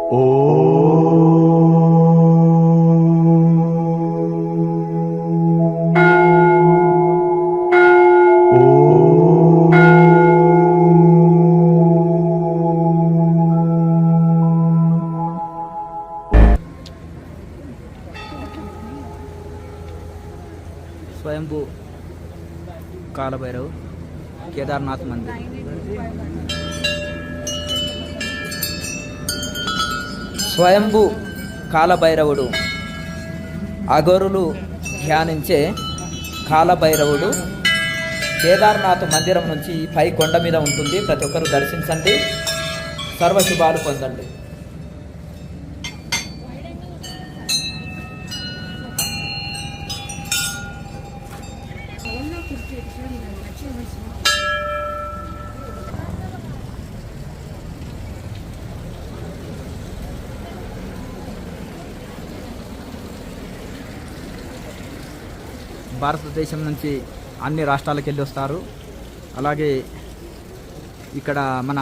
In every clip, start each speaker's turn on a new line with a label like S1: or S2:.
S1: స్వయంభూ కాలభైరవ్ కేదార్నాథ్ మందిర్. స్వయంభూ కాలభైరవుడు అఘోరులు ధ్యానించే కాలభైరవుడు కేదార్నాథ్ మందిరం నుంచి పై కొండ మీద ఉంటుంది. ప్రతి ఒక్కరు దర్శించండి, సర్వశుభాలు పొందండి. భారతదేశం నుంచి అన్ని రాష్ట్రాలకు వెళ్ళి వస్తారు. అలాగే ఇక్కడ మన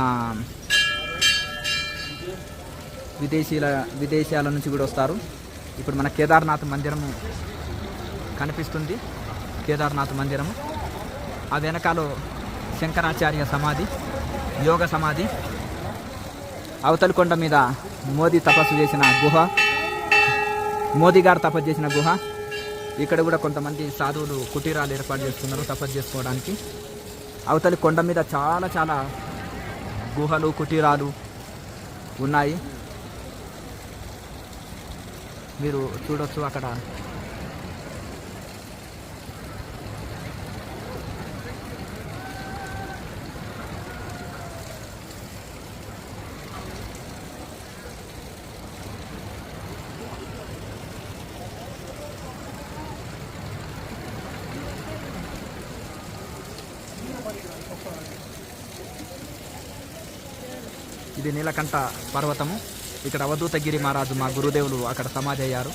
S1: విదేశాల నుంచి కూడా వస్తారు. ఇప్పుడు మన కేదార్నాథ్ మందిరము కనిపిస్తుంది. కేదార్నాథ్ మందిరము ఆ వెనకాల శంకరాచార్య సమాధి, యోగ సమాధి, అవతలి కొండ మీద మోదీ తపస్సు చేసిన గుహ, మోదీ గారు తపస్సు చేసిన గుహ. ఇక్కడ కూడా కొంతమంది సాధువులు కుటీరాలు ఏర్పాటు చేస్తున్నారు తపస్సు చేసుకోవడానికి. అవతలి కొండ మీద చాలా చాలా గుహలు, కుటీరాలు ఉన్నాయి. మీరు చూడొచ్చు అక్కడ. ఇది నీలకంఠ పర్వతము. ఇక్కడ అవధూతగిరి మహారాజు మా గురుదేవులు అక్కడ సమాధి అయ్యారు.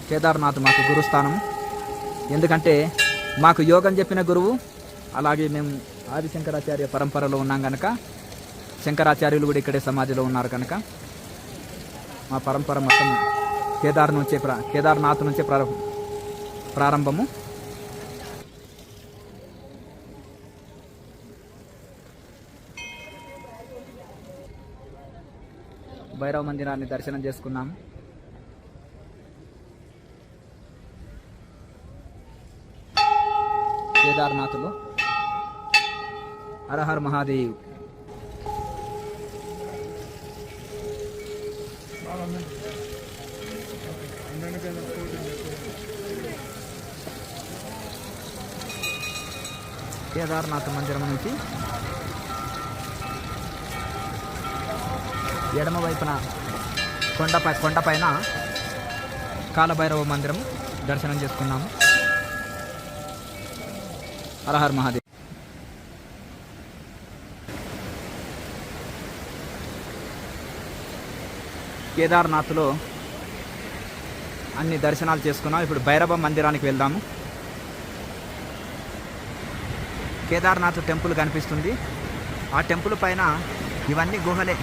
S1: కేదార్నాథ్ మాకు గురుస్థానం. ఎందుకంటే మాకు యోగం చెప్పిన గురువు. అలాగే మేము ఆదిశంకరాచార్య పరంపరలో ఉన్నాం కనుక శంకరాచార్యులు కూడా ఇక్కడే సమాధిలో ఉన్నారు కనుక మా పరంపర మొత్తం కేదార్నాథ్ నుంచే ప్రారంభము. భైరవ మందిరాన్ని దర్శనం చేసుకున్నాము. కేదార్నాథ్లో హర హర్ మహాదేవ్. కేదార్నాథ్ మందిరం నుంచి ఎడమ వైపున కొండపైన కాలభైరవ మందిరం దర్శనం చేసుకున్నాము. హర హర్ మహాదేవ్. కేదార్నాథ్లో అన్ని దర్శనాలు చేసుకున్నాం. ఇప్పుడు భైరవ మందిరానికి వెళ్దాము. కేదార్నాథ్ టెంపుల్ కనిపిస్తుంది. ఆ టెంపుల్ పైన ఇవన్నీ గుహలే,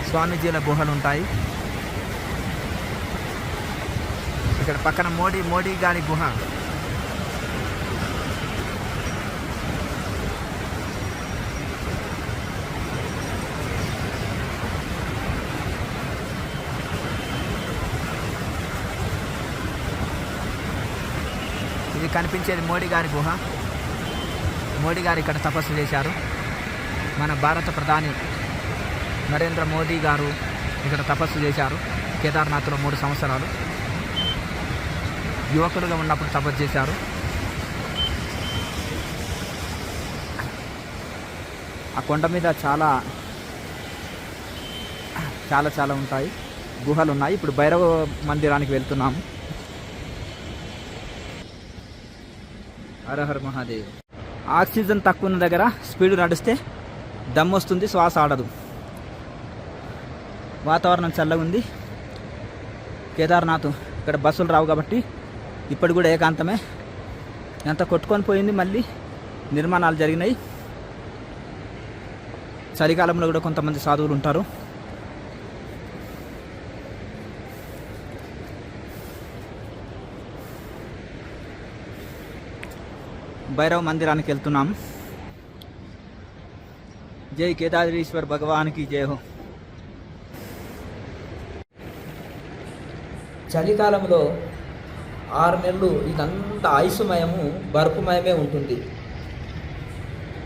S1: స్వామీజీల గుహలు ఉంటాయి. ఇక్కడ పక్కన మోడీ గారి గుహ. ఇది కనిపించేది మోడీ గారి గుహ. మోడీ గారు ఇక్కడ తపస్సు చేశారు. మన భారత ప్రధాని నరేంద్ర మోదీ గారు ఇక్కడ తపస్సు చేశారు. కేదార్నాథ్లో 3 సంవత్సరాలు యువకులుగా ఉన్నప్పుడు తపస్సు చేశారు. ఆ కొండ మీద చాలా చాలా చాలా ఉంటాయి, గుహలు ఉన్నాయి. ఇప్పుడు భైరవ మందిరానికి వెళ్తున్నాము. హర హర్ మహాదేవ్. ఆక్సిజన్ తక్కువ ఉన్న దగ్గర స్పీడ్ నడిస్తే దమ్ వస్తుంది, శ్వాస ఆడదు. వాతావరణం చల్లగా ఉంది. కేదార్నాథ్ ఇక్కడ బస్సులు రావు కాబట్టి ఇప్పుడు కూడా ఏకాంతమే. ఎంత కొట్టుకొని పోయింది, మళ్ళీ నిర్మాణాలు జరిగినాయి. చలికాలంలో కూడా కొంతమంది సాధువులు ఉంటారు. భైరవ మందిరానికి వెళ్తున్నాం. జై కేదారేశ్వర్ భగవాన్కి జై హో. చలికాలంలో 6 నెలలు ఇదంతా ఐసుమయము బర్ఫుమయమే ఉంటుంది.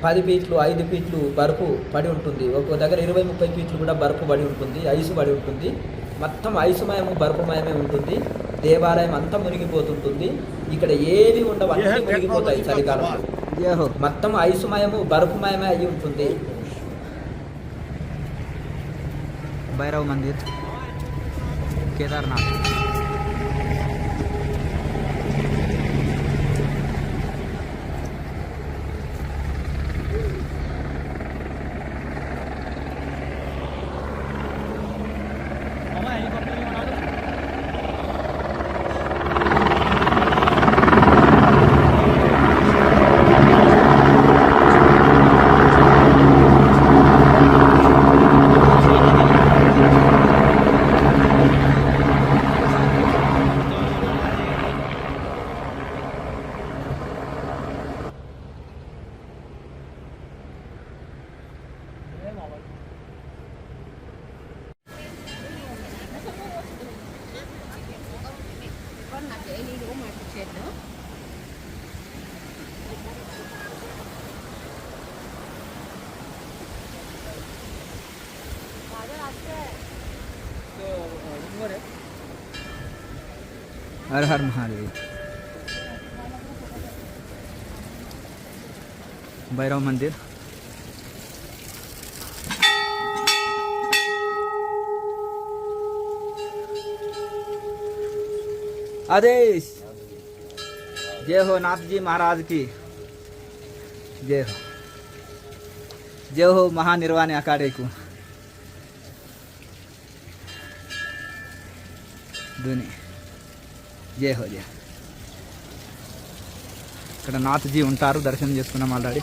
S1: 10 ఫీట్లు 5 ఫీట్లు బర్ఫు పడి ఉంటుంది. ఒక్కో దగ్గర 20-30 ఫీట్లు కూడా బర్ఫు పడి ఉంటుంది, ఐసు పడి ఉంటుంది. మొత్తం ఐసుమయము బర్ఫుమయమే ఉంటుంది. దేవాలయం అంతా మునిగిపోతుంటుంది. ఇక్కడ ఏవి ఉండవు, అన్నీ మునిగిపోతాయి చలికాలంలో. మొత్తం ఐసుమయము బర్ఫుమయమే అయి ఉంటుంది. భైరవ్ మందిర్, కేదార్నాథ్. हर हर महादेव. भैरव मंदिर. आदेश. जय हो नाथ जी महाराज की जय हो. जय हो महानिर्वाण अखाड़े को. दुनिया జై హో జై. ఇక్కడ నాథ్జీ ఉంటారు, దర్శనం చేసుకున్నాం ఆల్రెడీ.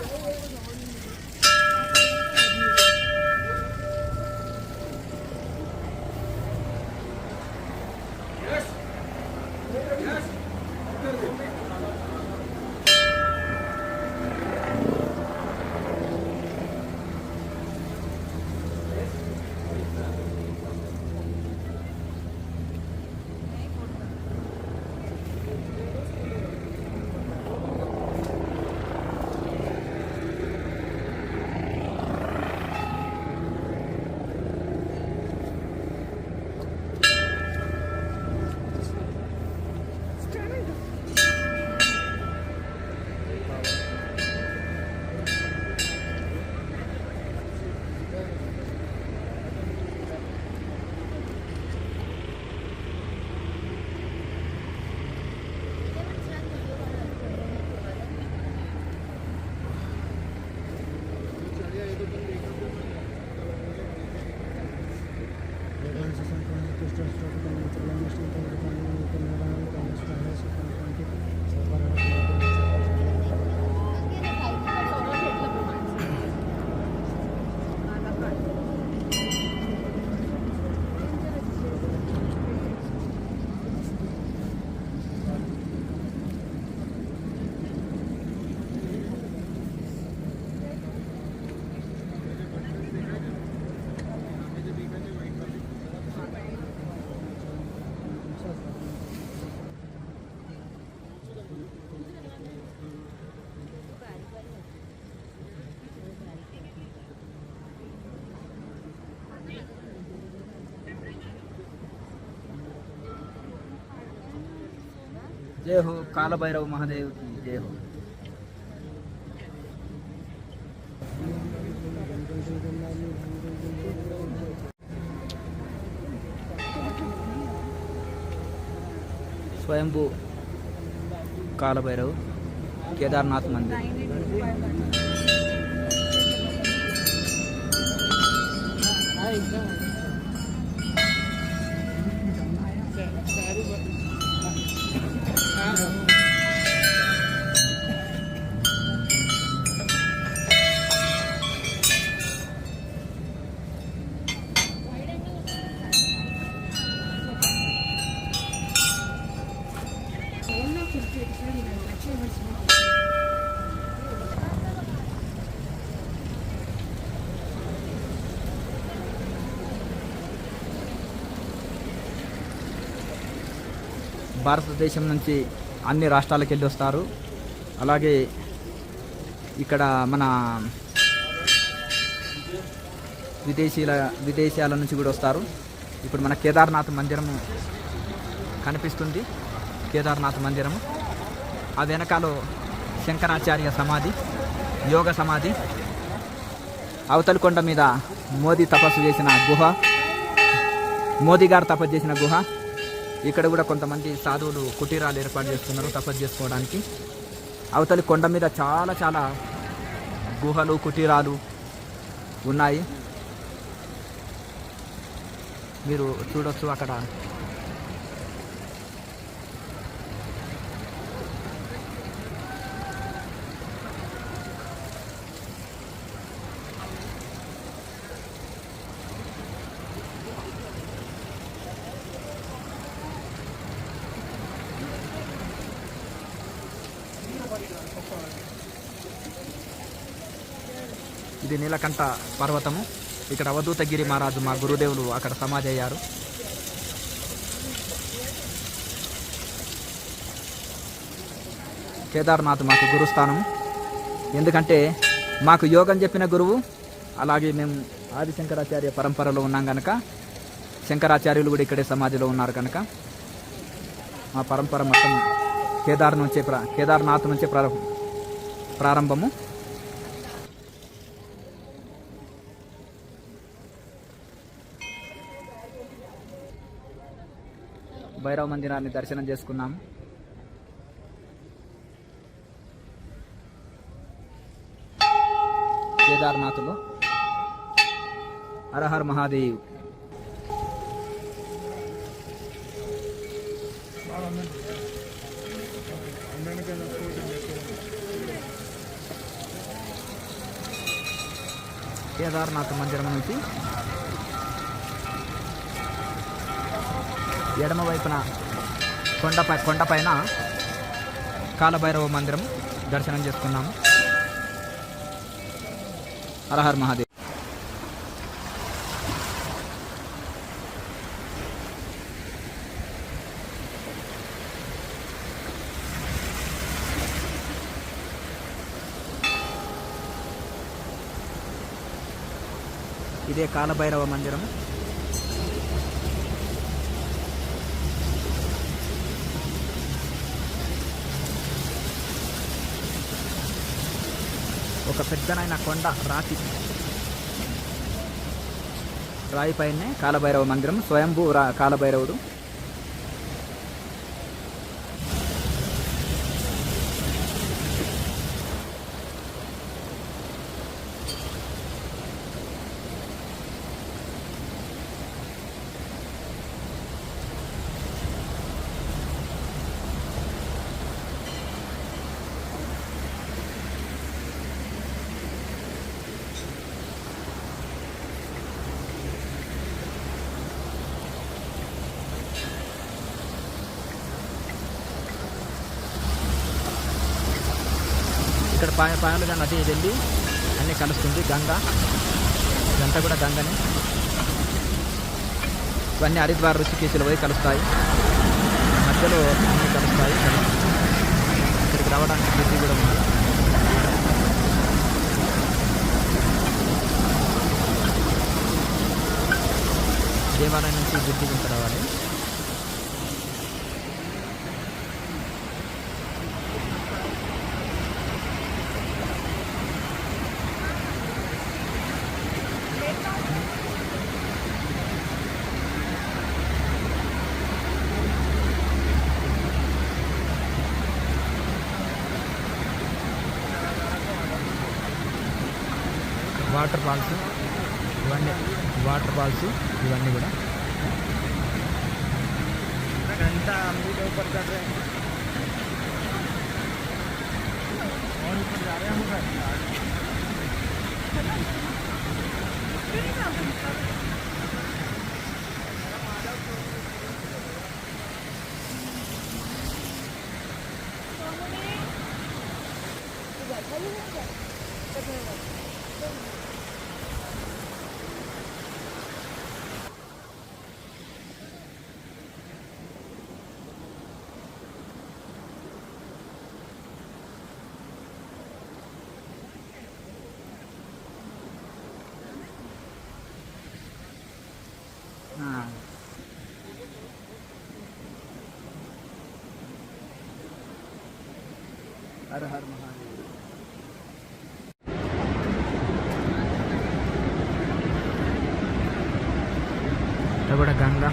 S1: जय हो काल भैरव महादेव की जय हो. स्वयंभू काल भैरव केदारनाथ मंदिर. భారతదేశం నుంచి అన్ని రాష్ట్రాలకు వెళ్ళి వస్తారు. అలాగే ఇక్కడ మన విదేశాల నుంచి కూడా వస్తారు. ఇప్పుడు మన కేదార్నాథ్ మందిరము కనిపిస్తుంది. కేదార్నాథ్ మందిరము ఆ వెనకాల శంకరాచార్య సమాధి, యోగ సమాధి, అవతలి కొండ మీద మోదీ తపస్సు చేసిన గుహ, మోదీ గారు తపస్సు చేసిన గుహ. ఇక్కడ కూడా కొంతమంది సాధువులు కుటీరాలు ఏర్పాటు చేస్తున్నారు తపస్సు చేసుకోవడానికి. అవతలి కొండ మీద చాలా చాలా గుహలు, కుటీరాలు ఉన్నాయి. మీరు చూడొచ్చు అక్కడ. ఇది నీలకంఠ పర్వతము. ఇక్కడ అవధూతగిరి మహారాజు మా గురుదేవులు అక్కడ సమాధి అయ్యారు. కేదార్నాథ్ మాకు గురుస్థానం. ఎందుకంటే మాకు యోగం చెప్పిన గురువు, అలాగే మేము ఆదిశంకరాచార్య పరంపరలో ఉన్నాం కనుక, శంకరాచార్యులు కూడా ఇక్కడే సమాధిలో ఉన్నారు కనుక మా పరంపర మొత్తం కేదార్నాథ్ నుంచే ప్రారంభము. భైరవ మందిరాన్ని దర్శనం చేసుకున్నాము. కేదార్నాథ్లో హర హర్ మహాదేవ్. కేదార్నాథ్ మందిరం నుంచి ఎడమ వైపున కొండపైన కాలభైరవ మందిరం దర్శనం చేసుకున్నాము. హర హర్ మహాదేవ్. ఇదే కాలభైరవ మందిరం. ఒక పెద్దనైన కొండ రాయి పైనే కాలభైరవ మందిరం. స్వయంభూ కాలభైరవుడు. ఇక్కడ పాయలుగా నది వెళ్ళి అన్నీ కలుస్తుంది. ఇదంతా కూడా గంగని. ఇవన్నీ హరిద్వార్, ఋషికేశులు పోయి కలుస్తాయి. మధ్యలో అన్నీ కలుస్తాయి. ఇక్కడికి రావడానికి బ్రిడ్జి కూడా ఉంది. దేవాలయం నుంచి బ్రిడ్జి ఇంకా రావాలి. వాటర్ ఫాల్స్ ఇవన్నీ కూడా కూడా గంగా.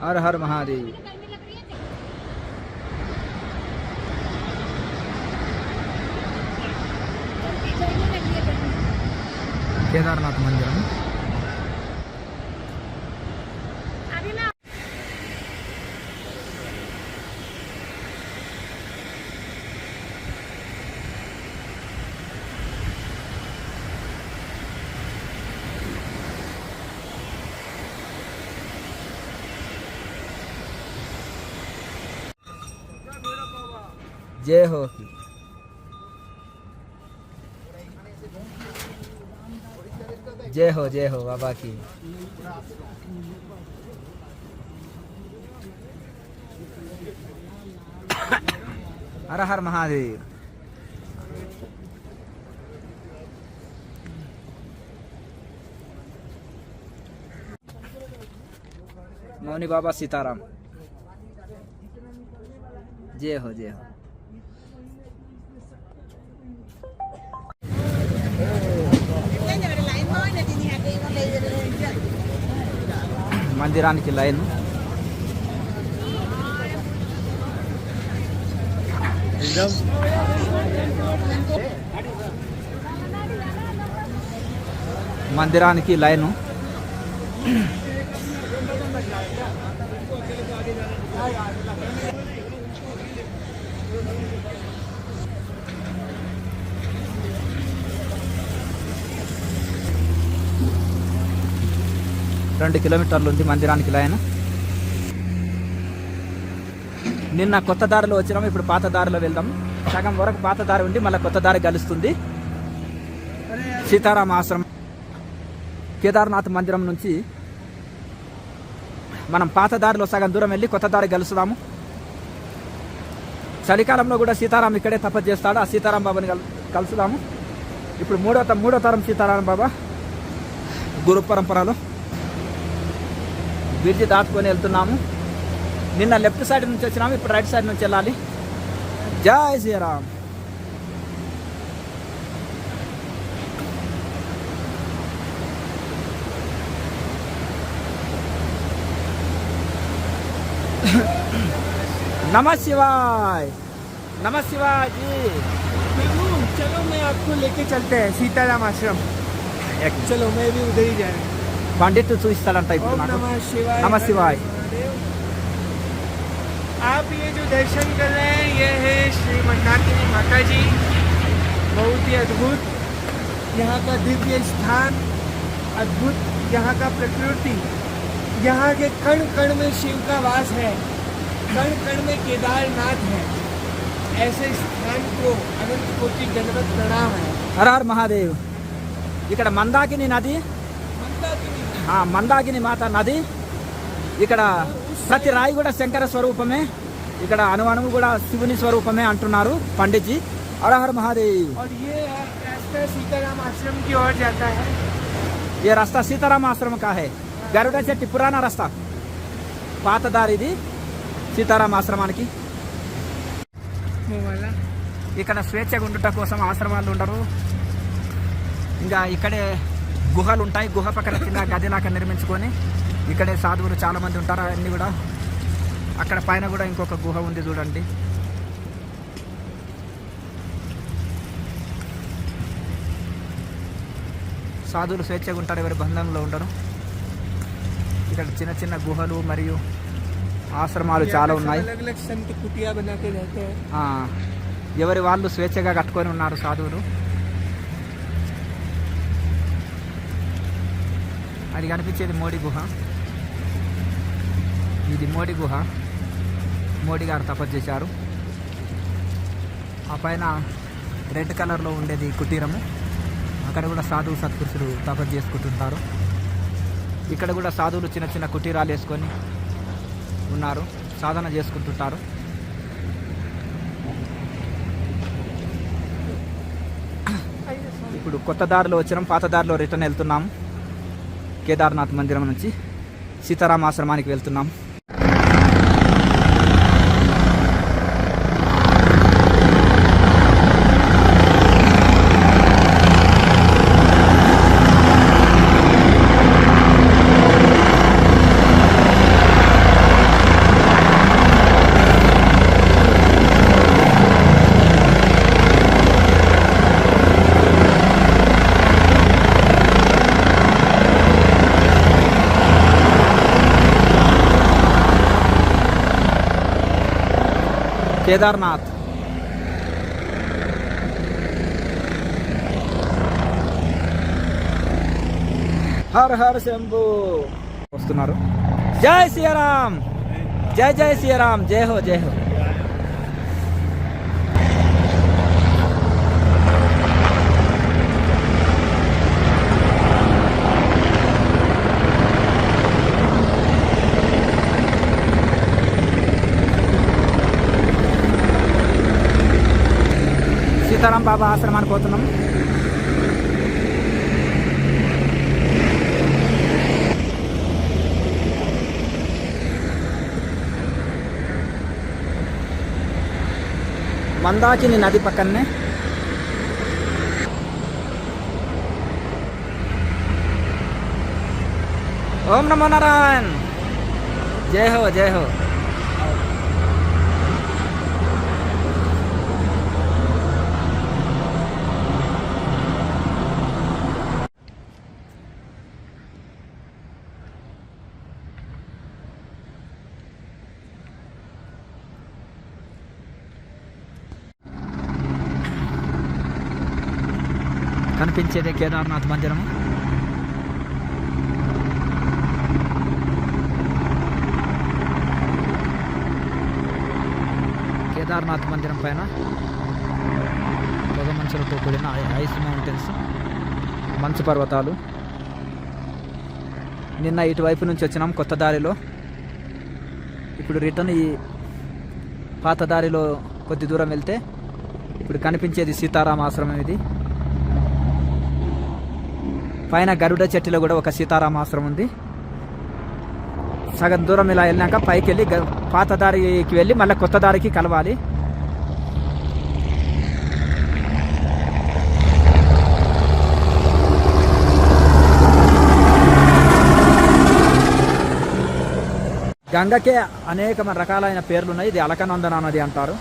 S1: हर हर महादेव. కేదార్నాథ్ మందిరం. जय हो. जय हो बाबा की. हर हर महादेव. मौनी बाबा सीताराम. जय हो. మందిరానికి లైన్. మందిరానికి లైను. రెండు కిలోమీటర్లు ఉంది మందిరానికి లైన్. నిన్న కొత్త దారిలో వచ్చినాము, ఇప్పుడు పాత దారిలో వెళ్దాం. సగం వరకు పాత దారి ఉండి మళ్ళీ కొత్త దారి కలుస్తుంది. సీతారామ ఆశ్రమం కేదార్నాథ్ మందిరం నుంచి మనం పాత దారిలో సగం దూరం వెళ్ళి కొత్త దారి కలుస్తాము. చలికాలంలో కూడా సీతారాం ఇక్కడే తపస్సు చేస్తాడు. ఆ సీతారాం బాబాని కలుసుదాము. ఇప్పుడు మూడో తరం సీతారాం బాబా గురు పరంపరలో బ్రిడ్జి దాటుకొని వెళ్తున్నాము. నిన్న లెఫ్ట్ సైడ్ నుంచి వచ్చినాము, ఇప్పుడు రైట్ సైడ్ నుంచి వెళ్ళాలి. జై శ్రీరామ్. नमः शिवाय. नमः शिवाय जी.
S2: चलो मैं आपको लेके चलते हैं सीताराम आश्रम. चलो मैं भी उधर ही जा रहा हूँ.
S1: పండిట్ చూపిస్తాడంట ఇప్పుడు నాకు.
S2: नमः शिवाय.
S1: नमः शिवाय.
S2: आप ये जो दर्शन कर रहे हैं ये है श्री मंदाकिनी माता जी. बहुत ही अद्भुत यहाँ का दिव्य स्थान, अद्भुत यहाँ का प्रकृति. यहाँ के कण कण में शिव का वास है, कण कण में केदारनाथ है. ऐसे स्थान को अनंत कोटि दंडवत प्रणाम है.
S1: హర హర్ మహాదేవ్. ఇక్కడ మందాకిని నది, మందాకిని మాత నది. ఇక్కడ ప్రతి రాయి కూడా శంకర స్వరూపమే, ఇక్కడ అణువు కూడా శివుని స్వరూపమే అంటున్నారు పండిత్ జీ. హర హర్ మహాదేవ్.
S2: और ये रास्ता सीताराम आश्रम की ओर जाता है.
S1: ये रास्ता सीताराम आश्रम का है. గరుడ చెట్టు పురాణ రస్తా, పాత దారి ఇది సీతారామ ఆశ్రమానికి. ఇక్కడ స్వేచ్ఛగా ఉండుట కోసం ఆశ్రమాలు ఉండరు. ఇంకా ఇక్కడే గుహలు ఉంటాయి. గుహ పక్కన చిన్న గదిలాగా నిర్మించుకొని ఇక్కడే సాధువులు చాలామంది ఉంటారు. అన్నీ కూడా అక్కడ పైన కూడా ఇంకొక గుహ ఉంది చూడండి. సాధువులు స్వేచ్ఛగా ఉంటారు, ఎవరి బంధంలో ఉండరు. ఇక్కడ చిన్న చిన్న గుహలు మరియు ఆశ్రమాలు చాలా ఉన్నాయి. ఎవరి వాళ్ళు స్వేచ్ఛగా కట్టుకొని ఉన్నారు సాధువులు. అది కనిపించేది మోడీ గుహ. ఇది మోడీ గుహ. మోడీ గారు తపస్సు చేశారు. ఆ పైన రెడ్ కలర్లో ఉండేది కుటీరము. అక్కడ కూడా సాధువు సత్పురుషులు తపస్సు చేసుకుంటుంటారు. ఇక్కడ కూడా సాధువులు చిన్న చిన్న కుటీరాలు వేసుకొని ఉన్నారు, సాధన చేసుకుంటుంటారు. ఇప్పుడు కొత్త దారిలో వచ్చినాం, పాత దారిలో రిటర్న్ వెళ్తున్నాం. కేదార్నాథ్ మందిరం నుంచి సీతారామ ఆశ్రమానికి వెళ్తున్నాం. కేదార్నాథ్ హర్ హర్ శంభు వస్తున్నారు. జై శ్రీరామ్, జై జై శ్రీరామ్, జై హో జై హో. సీతారాం బాబా ఆశ్రమానికి పోతున్నాం. మందాకిని నది పక్కనే ఓం నమో నారాయణ, జై హో జై హో. కనిపించేదే కేదార్నాథ్ మందిరము. కేదార్నాథ్ మందిరం పైన పొగ మంచులతో కూడిన ఐస్ మౌంటైన్స్, మంచు పర్వతాలు. నిన్న ఇటువైపు నుంచి వచ్చినాం కొత్త దారిలో. ఇప్పుడు రిటర్న్ ఈ పాత దారిలో కొద్ది దూరం వెళ్తే ఇప్పుడు కనిపించేది సీతారామ ఆశ్రమం. ఇది పైన గరుడ చెట్టులో కూడా ఒక సీతారామ ఆశ్రమం ఉంది. సగం దూరం ఇలా వెళ్ళాక పైకి వెళ్ళి పాత దారికి వెళ్ళి మళ్ళీ కొత్త దారికి కలవాలి. గంగకే అనేక రకాలైన పేర్లు ఉన్నాయి. ఇది అలకనందన నది అంటారు.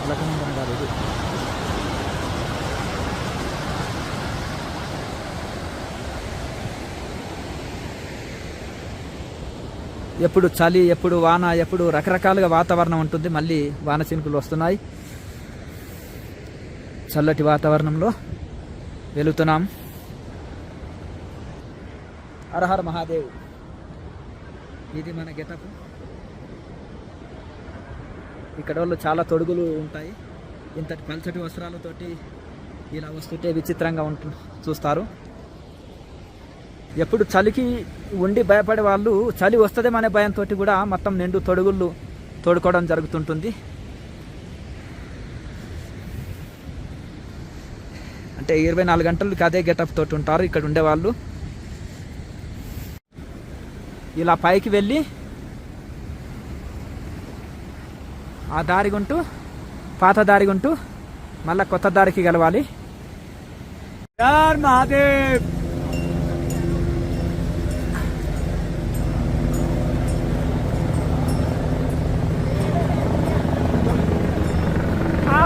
S1: అలకనందన కాదు ఇది. ఎప్పుడు చలి, ఎప్పుడు వాన, ఎప్పుడు రకరకాలుగా వాతావరణం ఉంటుంది. మళ్ళీ వాన చినుకులు వస్తున్నాయి. చల్లటి వాతావరణంలో వెళుతున్నాం. హర హర మహాదేవ్. ఇది మన గెటప్. ఇక్కడ వాళ్ళు చాలా తొడుగులు ఉంటాయి. ఇంతటి పల్చటి వస్త్రాలతోటి ఇలా వస్తుంటే విచిత్రంగా చూస్తారు. ఎప్పుడు చలికి ఉండి భయపడే వాళ్ళు చలి వస్తుందేమనే భయంతో కూడా మొత్తం నిండు తొడుగులు తోడుకోవడం జరుగుతుంటుంది. అంటే 24 గంటలకి అదే గెటప్ తోటి ఉంటారు ఇక్కడ ఉండేవాళ్ళు. ఇలా పైకి వెళ్ళి ఆ దారి గుంటూ పాత దారి గుంటూ మళ్ళీ కొత్త దారికి గెలవాలి. మహాదేవ్.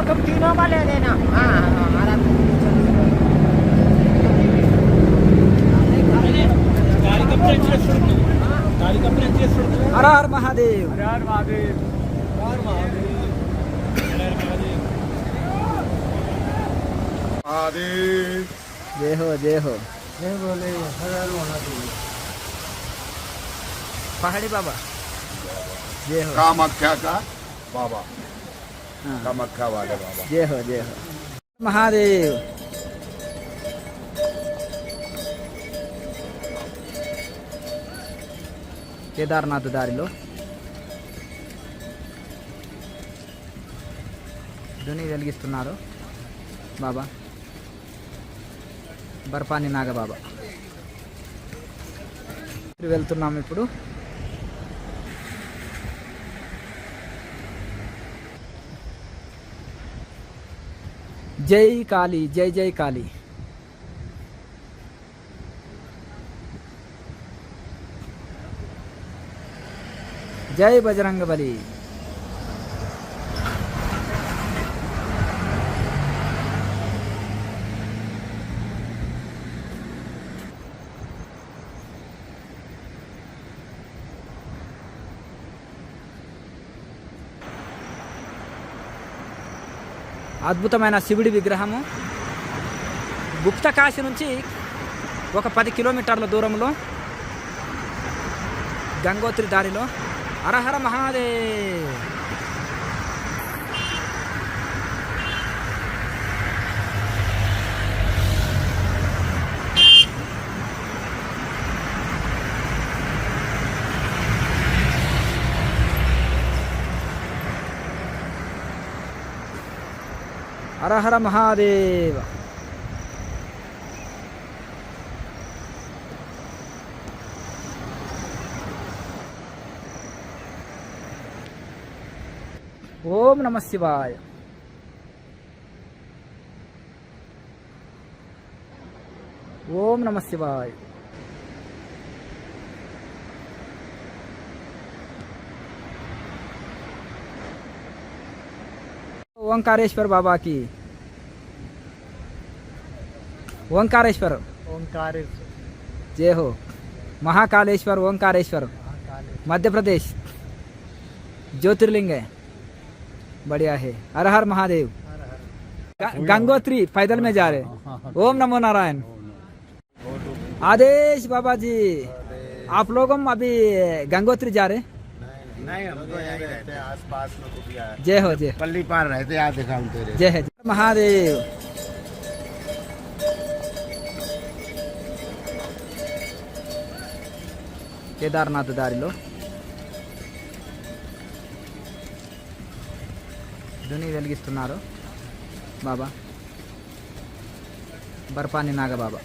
S3: तुम तीनों का ले देना। हाँ हमारा
S1: हर हर महादेव,
S2: हर हर महादेव, हर महादेव,
S1: जय हो जय हो.
S2: जय बोले हर हर महादेव.
S1: पहाड़ी बाबा जय हो।
S4: कामाख्या का बाबा,
S1: हाँ।
S4: कामाख्या वाले बाबा।
S1: जय हो जय हो महादेव। కేదార్నాథ్ దారిలో ధుని వెలిగిస్తున్నారు బాబా బర్పాని నాగబాబా. వెళ్తున్నాం ఇప్పుడు. జై కాళీ, జై జై కాళీ. జై బజరంగ బలి. అద్భుతమైన శివుడి విగ్రహము గుప్త కాశీ నుంచి ఒక 10 కిలోమీటర్ల దూరంలో గంగోత్రి దారిలో. హరహర మహాదేవ్. హరహర మహాదేవ. ఓం నమ శివాయ. ఓం నమ శివాయ. ఓంకారేశ్వర బాబా की ఓంకారేశ్వర.
S2: ओंकारेश्वर
S1: जय हो. महाकालेश्वर ओंकारेश्वर मध्य प्रदेश ज्योतिर्लिंग है. बढ़िया है. हर हर महादेव. गंगोत्री पैदल में जा रहे. ओम नमो नारायण. आदेश बाबा जी, आप लोग हम अभी गंगोत्री जा रहे.
S4: नहीं, हम तो यहीं रहते हैं, आस-पास में कुटिया है।
S1: जय हो जय.
S4: पल्ली पार रहते हैं, यहाँ दिखाऊं तेरे।
S1: जय है जय महादेव. కేదార్నాథ్ దారిలో ధుని వెలిగిస్తున్నారు బాబా బర్పాని నాగబాబా.